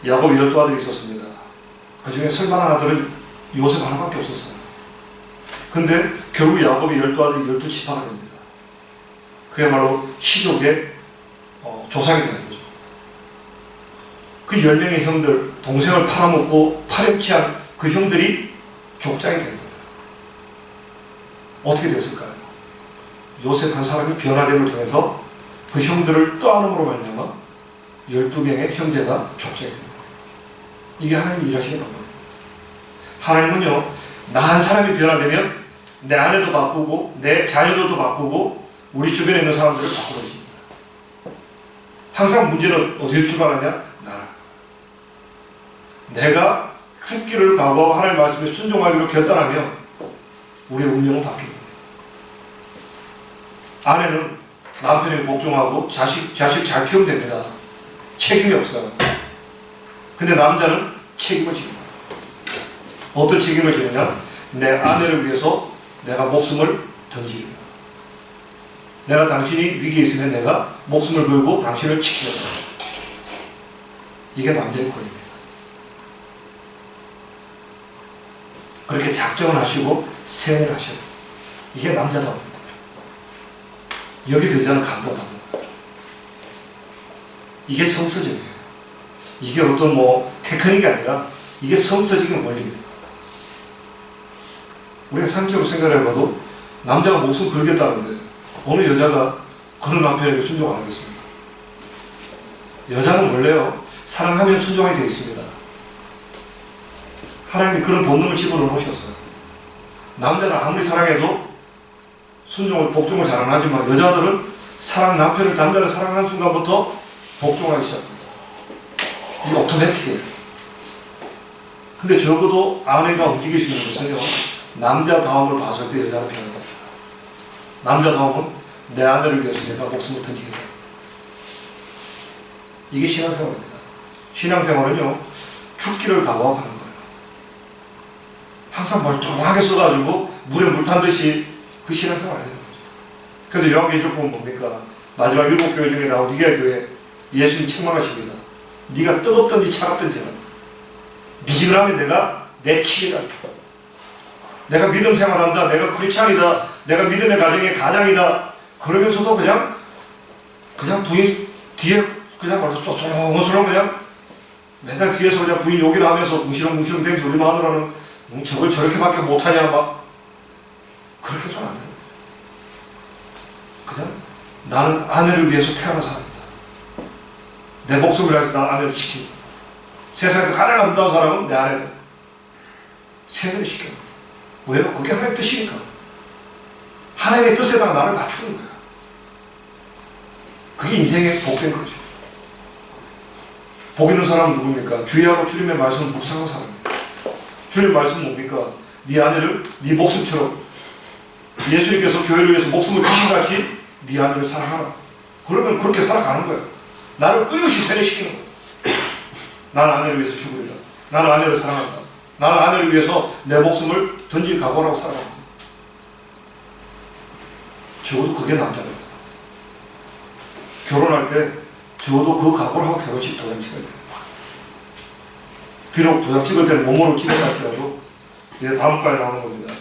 야곱이 12아들이 있었습니다. 그 중에 쓸만한 아들은 요셉 하나밖에 없었어요. 근데 결국 야곱이 12아들이 12지파가 됩니다. 그야말로 시족의 조상이 되는 거죠. 그 10명의 형들, 동생을 팔아먹고 파렴치한 그 형들이 족장이 된 거예요. 어떻게 됐을까요? 요셉 한 사람이 변화됨을 통해서 그 형들을 떠안음으로 말미암아 12명의 형제가 족장이 됩니다. 이게 하나님이 일하시는 방법입니다. 하나님은요, 나 한 사람이 변화되면 내 아내도 바꾸고 내 자녀들도 바꾸고 우리 주변에 있는 사람들을 바꿔버리십니다. 항상 문제는 어디서 출발하냐? 나라. 내가 죽기를 각오하고 하나님의 말씀에 순종하기로 결단하면 우리의 운명은 바뀝니다. 아내는 남편에게 복종하고 자식 잘 키우면 됩니다. 책임이 없어요. 근데 남자는 책임을 집니다. 어떤 책임을 지느냐? 내 아내를 위해서 내가 목숨을 던지는 거예요. 내가 당신이 위기에 있으면 내가 목숨을 걸고 당신을 지키겠다. 이게 남자의 권위입니다. 그렇게 작정을 하시고 세뇌를 하셔야 돼요. 이게 남자다움입니다. 여기서 여자는 감동합니다. 이게 성서적이에요. 이게 어떤 테크닉이 아니라 이게 성서적인 원리입니다. 우리가 상식적으로 생각을 해봐도 남자가 목숨 걸겠다는데 어느 여자가 그런 남편에게 순종 안 하겠습니까? 여자는 원래요 사랑하면 순종하게 되어 있습니다. 하나님이 그런 본능을 집어넣어 놓으셨어요. 남자는 아무리 사랑해도 순종을 복종을 잘 안 하지만 여자들은 남편을 남자를 사랑하는 순간부터 복종하기 시작합니다. 이게 오토매틱이에요. 근데 적어도 아내가 움직일 수 있는 것은요 남자다움을 봤을 때 여자는 변한다. 남자다움은 내 아내를 위해서 내가 목숨을 던지겠다. 이게 신앙생활입니다. 신앙생활은요 죽기를 각오하고 하는 거예요. 항상 멀쩡하게 써가지고 물에 물 탄 듯이 그 신앙생활을 해야 되는 거죠. 그래서 요한계시록 보면 뭡니까? 마지막 7교회 중에 라오디게아 교회 예수님 책망하십니다. 네가 뜨겁든지 차갑든지 미지근하면 내가 내치리라. 내가 믿음 생활한다. 내가 크리스찬이다. 내가 믿음의 가정의 가장이다. 그러면서도 그냥 부인 뒤에 그냥 말해서 쏘송쏘송 그냥 맨날 뒤에서 그냥 부인 욕이나 하면서 뭉시렁뭉시렁 된 소리만 하더라는 저걸 저렇게밖에 못하냐 막 그렇게 해서는 안 돼요. 그냥 나는 아내를 위해서 태어난 사람이다. 내 목숨을 위해서 난 아내를 지킨다. 세상에서 가장 아름다운 사람은 내 아내다. 세뇌를 시켜요. 왜요? 그게 하나님의 뜻이니까. 하나님의 뜻에다가 나를 맞추는 거야. 그게 인생의 복된 거죠. 복 있는 사람은 누굽니까? 주의하고 주님의 말씀을 묵상하는 사람입니다. 주님의 말씀은 뭡니까? 네 아내를 네 목숨처럼 예수님께서 교회를 위해서 목숨을 주신 같이 네 아내를 사랑하라. 그러면 그렇게 살아가는 거야. 나를 끊임없이 세뇌시키는 거야. 나는 아내를 위해서 죽으리라. 나는 아내를 사랑한다. 나는 아내를 위해서 내 목숨을 던질 각오라고 살아간다. 적어도 그게 남자입니다. 결혼할 때 적어도 그 각오를 하고 결혼식 도장 찍어야 돼요. 비록 도장 찍을 때는 몸으로 찍었다 할지라도 이제 다음 과에 나오는 겁니다.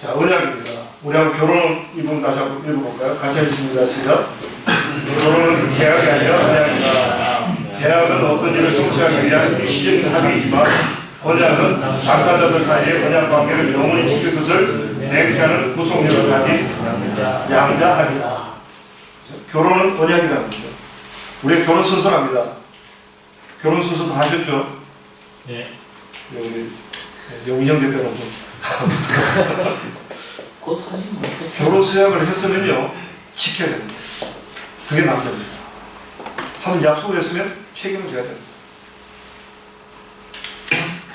자, 언약입니다. 우리 한번 결혼 이분 다시 한번 읽어볼까요? 같이 하겠습니다. 시작. 결혼은 계약이 아니라 언약이다. 계약은 어떤 일을 성취하기 위한 일시적인 합의이지만 언약은 당사자들 사이의 언약 관계를 영원히 지킬 것을 맹세하는 구속력을 가진 양자합니다. 결혼은 언약이라는 거죠. 우리 결혼 순서랍니다. 결혼 순서 다 하셨죠? 네. 우리 영인형 대표는 곧 하지 뭐. 결혼 서약을 했으면요 지켜야 됩니다. 그게 남자입니다. 한번 약속을 했으면 책임을 져야 됩니다.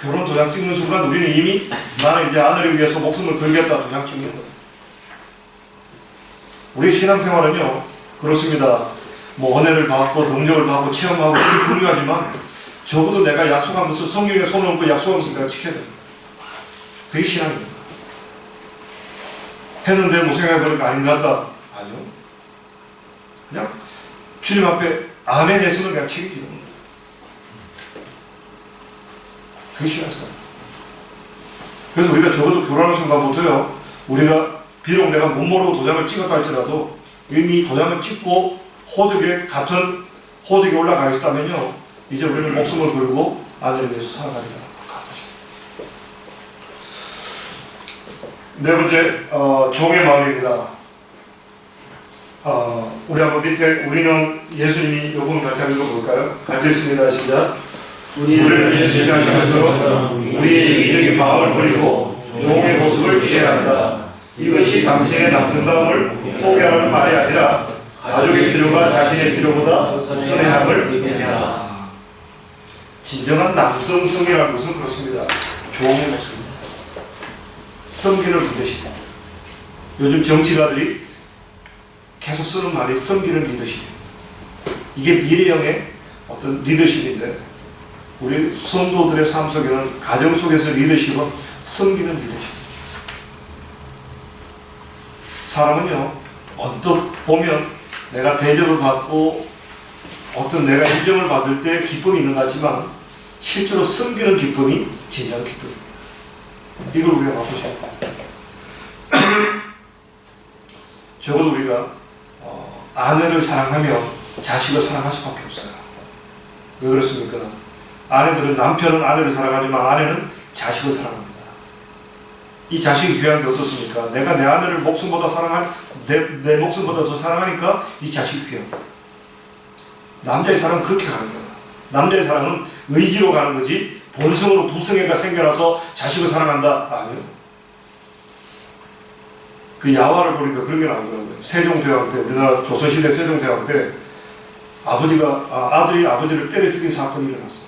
결혼 도장 찍는 순간 우리는 이미 나는 이제 아내를 위해서 목숨을 걸겠다 도장 찍는 거예요. 우리 신앙생활은요 그렇습니다. 은혜를 받고 능력을 받고 체험하고 그게 중요하지만 적어도 내가 약속하면서 성경에 손을 얹고 약속하면서 내가 지켜야 됩니다. 그게 신앙입니다. 했는데 생각해보니까 아닌 것 같다. 아니요. 그냥 주님 앞에 아멘 했으면 그냥 책임지는 거예요. 그게 신앙생활. 그래서 우리가 적어도 결혼하는 순간부터요 우리가 비록 내가 못 모르고 도장을 찍었다 할지라도 이미 도장을 찍고 같은 호적에 올라가 있다면요 이제 우리는 목숨을 걸고 아내를 위해서 살아가리라. 네 번째 종의 마음입니다. 우리 한번 밑에 우리는 예수님이 요금을 같이 한번 읽어볼까요? 같이 읽습니다. 시작. 우리는 예수님이 하신 것처럼 우리의 이기적인 마음을 버리고 종의 모습을 취해야 한다. 이것이 당신의 남성다움을 포기하라는 말이 아니라 가족의 필요가 자신의 필요보다 우선의 함을 의미한다. 진정한 남성성이라는 것은 그렇습니다. 종의 모습입니다. 섬기는 리더십. 요즘 정치가들이 계속 쓰는 말이 섬기는 리더십. 이게 미래형의 어떤 리더십인데 우리 성도들의 삶 속에는 가정 속에서 리더십은 섬기는 리더십. 사람은요, 언뜻 보면 내가 대접을 받고 어떤 내가 인정을 받을 때 기쁨이 있는 것 같지만 실제로 섬기는 기쁨이 진정한 기쁨입니다. 이걸 우리가 맛보셔야 돼요. 적어도 우리가 아내를 사랑하면 자식을 사랑할 수밖에 없어요. 왜 그렇습니까? 남편은 아내를 사랑하지만 아내는 자식을 사랑합니다. 이 자식이 귀한 게 어떻습니까? 내가 내 아내를 목숨보다 내 목숨보다 더 사랑하니까 이 자식이 귀한 거예요. 남자의 사랑은 그렇게 가는 거예요. 남자의 사랑은 의지로 가는 거지 본성으로 부성애가 생겨나서 자식을 사랑한다? 아니요. 그 야화를 보니까 그런 게 나오더라고요. 세종대왕 때, 우리나라 조선시대 세종대왕 때 아들이 아버지를 때려 죽인 사건이 일어났어요.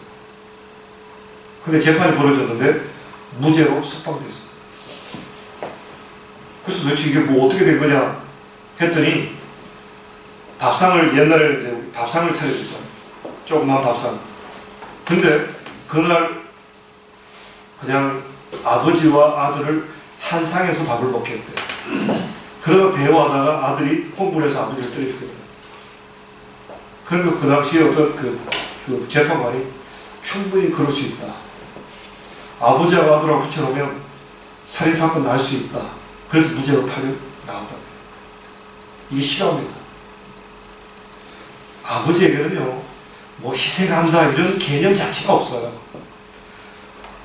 근데 재판이 벌어졌는데 무죄로 석방됐어요. 그래서 도대체 이게 뭐 어떻게 된 거냐 했더니 옛날에 이제 밥상을 차려줬어요. 조그만 밥상. 근데 그날 그냥 아버지와 아들을 한 상에서 밥을 먹게 했대요. 그러다 대화하다가 아들이 홍보해서 아버지를 때려 죽였대요. 그러니까 그 당시에 어떤 그 재판관이 충분히 그럴 수 있다. 아버지하고 아들하고 붙여놓으면 살인사건 날 수 있다. 그래서 무죄로 판결 나왔다. 이게 실화입니다. 아버지에게는요, 뭐 희생한다 이런 개념 자체가 없어요.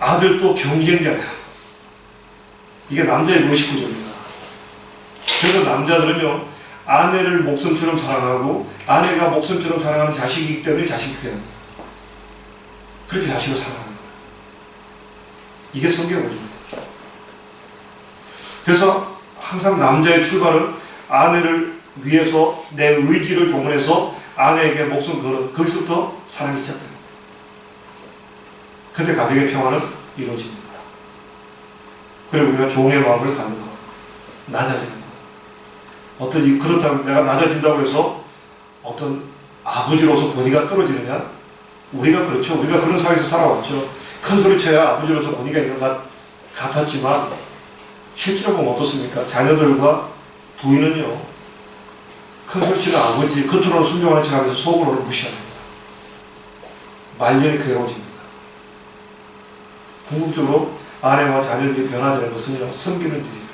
아들도 경쟁자예요. 이게 남자의 무의식구조입니다. 그래서 남자들은요, 아내를 목숨처럼 사랑하고 아내가 목숨처럼 사랑하는 자식이기 때문에 자식이 귀합니다. 그렇게 자식을 사랑하는 거예요. 이게 성경입니다. 그래서 항상 남자의 출발은 아내를 위해서 내 의지를 동원해서 아내에게 목숨 걸어 거기서부터 사랑이 시작됩니다. 그때 가정의 평화는 이루어집니다. 그리고 우리가 종의 마음을 갖는 것, 낮아지는 것. 그렇다고 내가 낮아진다고 해서 어떤 아버지로서 권위가 떨어지느냐? 우리가 그렇죠. 우리가 그런 사회에서 살아왔죠. 큰 소리 쳐야 아버지로서 권위가 있는 것 같았지만 실제로 보면 어떻습니까? 자녀들과 부인은요, 큰 소리 치는 아버지 겉으로는 순종하는 척하면서 속으로는 무시합니다. 말년이 괴로워집니다. 궁극적으로 아내와 자녀들이 변화되는 것은요, 섬기는 일이에요.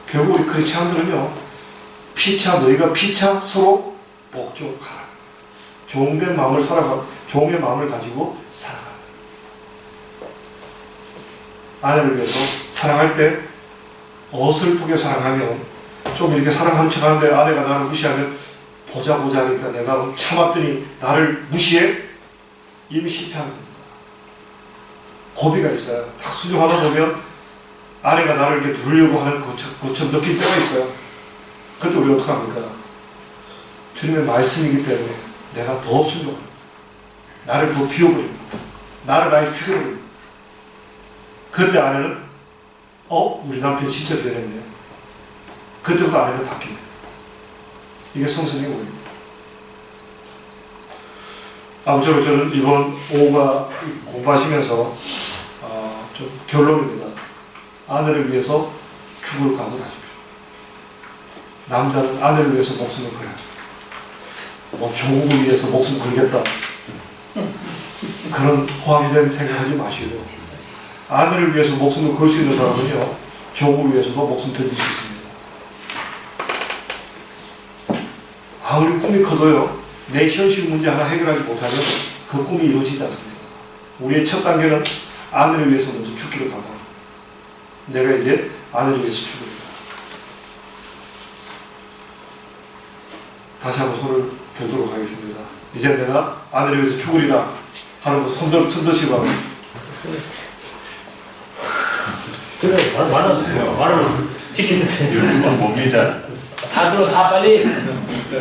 결국 우리 크리스찬들은요, 너희가 피차 서로 복종하라. 종된 마음을 종의 마음을 가지고 살아가라. 아내를 위해서 사랑할 때 어설프게 사랑하면 좀 이렇게 사랑하는 척 하는데 아내가 나를 무시하면 보자 하니까 내가 참았더니 나를 무시해? 이미 실패하는 겁니다. 고비가 있어요. 딱 순종하다 보면 아내가 나를 이렇게 누르려고 하는 것처럼 느낄 때가 있어요. 그때 우리 어떡합니까? 주님의 말씀이기 때문에 내가 더 순종합니다. 나를 더 비워버립니다. 나를 아예 죽여버립니다. 그때 아내는 우리 남편 진짜 변했네요. 그때부터 아내는 바뀝니다. 이게 성선의 원리입니다. 아무쪼록 저는 이번 오후가 공부하시면서 좀 결론입니다. 아내를 위해서 죽을 각오하십시오. 남자는 아내를 위해서 목숨을 걸어요. 뭐 조국을 위해서 목숨 걸겠다. 그런 포함된 생각하지 마시고 아내를 위해서 목숨을 걸 수 있는 사람은요, 조국을 위해서도 목숨 던질 수 있습니다. 아무리 꿈이 커도요, 내 현실 문제 하나 해결하지 못하면 그 꿈이 이루어지지 않습니다. 우리의 첫 단계는 아내를 위해서 먼저 죽기를 각오합니다. 내가 이제 아내를 위해서 죽습니다. 다시 한번 손을 들도록 하겠습니다. 이제 내가 아내를 위해서 죽으리라 하는 거 손 드시고 그래, 말을 지키는데. 요즘은 뭡니다. 다 빨리.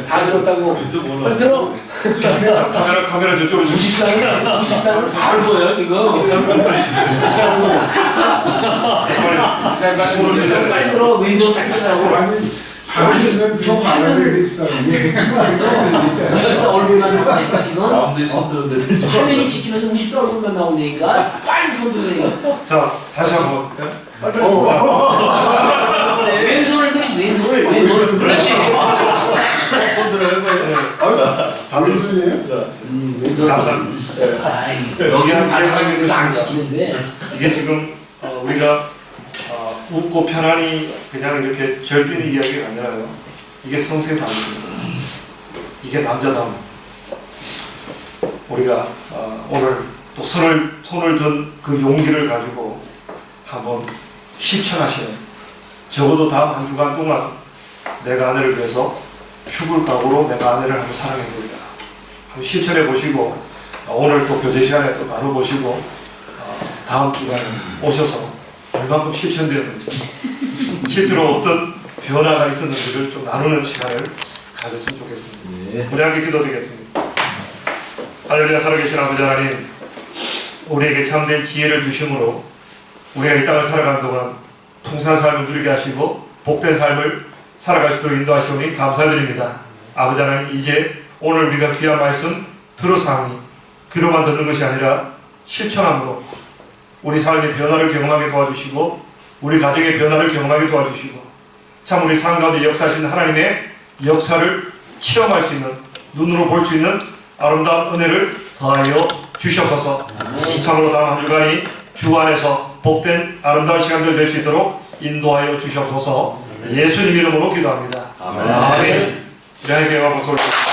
다 들었다고. 빨리 들어. 카메라 저쪽으로 좀 24는 바로 보여요, 지금. 손을 드세요. 빨리 들어. 왼손 빨리 들라고. 아니, 당신은 좀 많은데 집사람이 54 얼굴만 나오니까 지금 남들이 손들었는데 화면이 찍히면서 54 얼굴만 나오니까 빨리 손들어요. 자, 다시 한번. 빨리. 왼손을 들이 왼손을 그렇지. 아, 다른 분이에요? 감사합니다. 아이, 여기 한 개 사람들도 안 하겠습니다. 지키는데. 이게 지금 우리가 웃고 편안히 그냥 이렇게 절끼는 이야기가 아니라요. 이게 성세다움입니다. 이게 남자다움. 우리가 오늘 또 손을 든 그 용기를 가지고 한번 실천하시는, 적어도 다음 한 주간 동안 내가 아내를 위해서 죽을 각오로 내가 아내를 한번 사랑해 보리라. 한번 실천해 보시고 오늘 또 교제 시간에 또 나눠보시고 다음 주간에 오셔서 얼마큼 실천되었는지 실제로 어떤 변화가 있었는지를 좀 나누는 시간을 가졌으면 좋겠습니다. 우리 함께 기도드리겠습니다. 할렐루야. 살아계신 아버지 하나님, 우리에게 참된 지혜를 주심으로 우리가 이 땅을 살아가는 동안 풍성한 삶을 누리게 하시고 복된 삶을 살아갈 수 있도록 인도하시오니 감사드립니다. 아버지 하나님, 이제 오늘 우리가 귀한 말씀 들어사오니 귀로만 듣는 것이 아니라 실천함으로 우리 삶의 변화를 경험하게 도와주시고 우리 가정의 변화를 경험하게 도와주시고 참 우리 삶 가운데 역사하시는 하나님의 역사를 체험할 수 있는, 눈으로 볼 수 있는 아름다운 은혜를 더하여 주시옵소서. 참으로 다음 한 주간이 주 안에서 복된 아름다운 시간들 될 수 있도록 인도하여 주시옵소서. 예수님 이름으로 기도합니다. 아멘. 우리 하나님께 영광을 돌립니다.